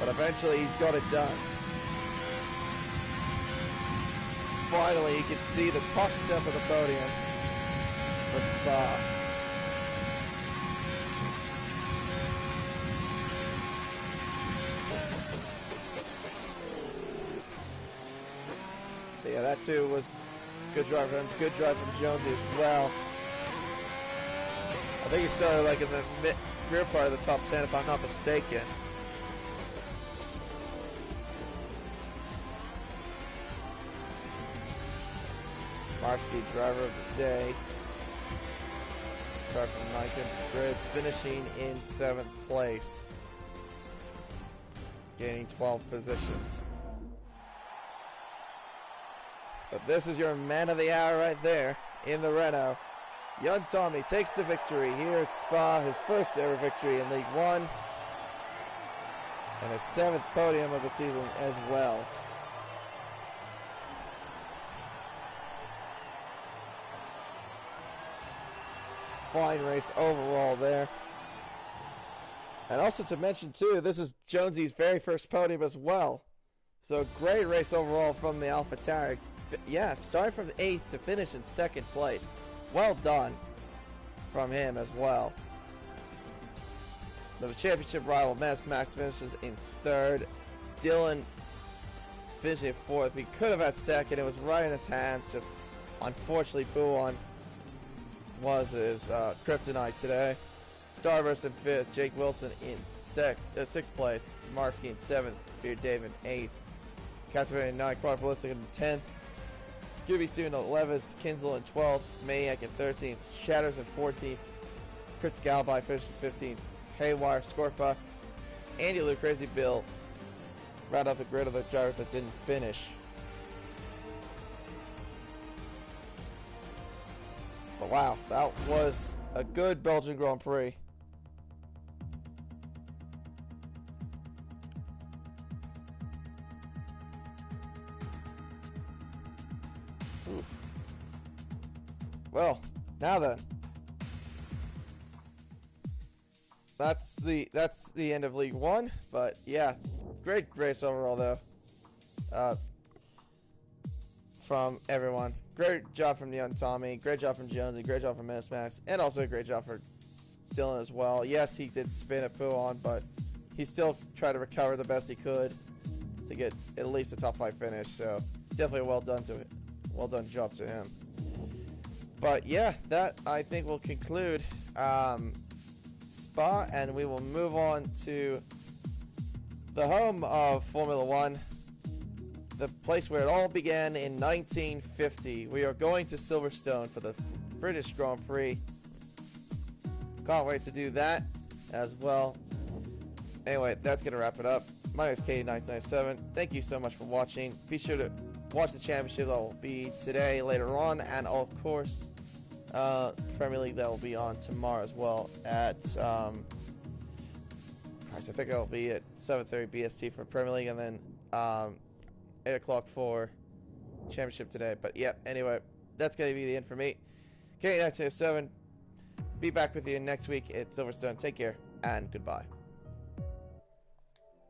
but eventually he's got it done. Finally, you can see the top step of the podium for Spa. Yeah, that too was good drive for him. Good drive from Jonesy as well. I think he started like in the rear part of the top 10, if I'm not mistaken. Marski, driver of the day. Start from 9th in grid, finishing in 7th place. Gaining 12 positions. But this is your man of the hour right there in the Renault. Young Tommy takes the victory here at Spa, his first ever victory in League One, and his 7th podium of the season as well. Fine race overall there. And also to mention too, this is Jonesy's very first podium as well. So great race overall from the AlphaTaurids. Yeah, starting from 8th to finish in 2nd place. Well done from him as well. The championship rival Max finishes in 3rd. Dylan finishing in 4th. He could have had 2nd. It was right in his hands. Just unfortunately, Buon was his kryptonite today. Starburst in 5th. Jake Wilson in 6th place. Marski in 7th. Beard Dave in 8th. Captivating in 9th. Quad Ballistic in 10th. Scooby Stew in 11th, Kinzel in 12th, Maniac in 13th, Shatters in 14th, Crypt Galibi finished in 15th, Haywire, Scorpa, Andy Lou, Crazy Bill round out the grid of the drivers that didn't finish. But wow, that was a good Belgian Grand Prix. Well, now then, that's the end of League One. But yeah, great race overall though, from everyone. Great job from Young Tommy, great job from Jonesy, great job from Max, and also a great job for Dylan as well. Yes, he did spin a poo on, but he still tried to recover the best he could to get at least a top 5 finish. So definitely well done job to him. But yeah, that I think will conclude Spa, and we will move on to the home of Formula One, the place where it all began in 1950. We are going to Silverstone for the British Grand Prix. Can't wait to do that as well. Anyway, that's going to wrap it up. My name is Katie997. Thank you so much for watching. Be sure to watch the championship that will be today, later on, and of course, Premier League that will be on tomorrow as well at, I think it'll be at 7:30 BST for Premier League, and then 8 o'clock for championship today. But yeah, anyway, that's going to be the end for me. K997, be back with you next week at Silverstone. Take care, and goodbye.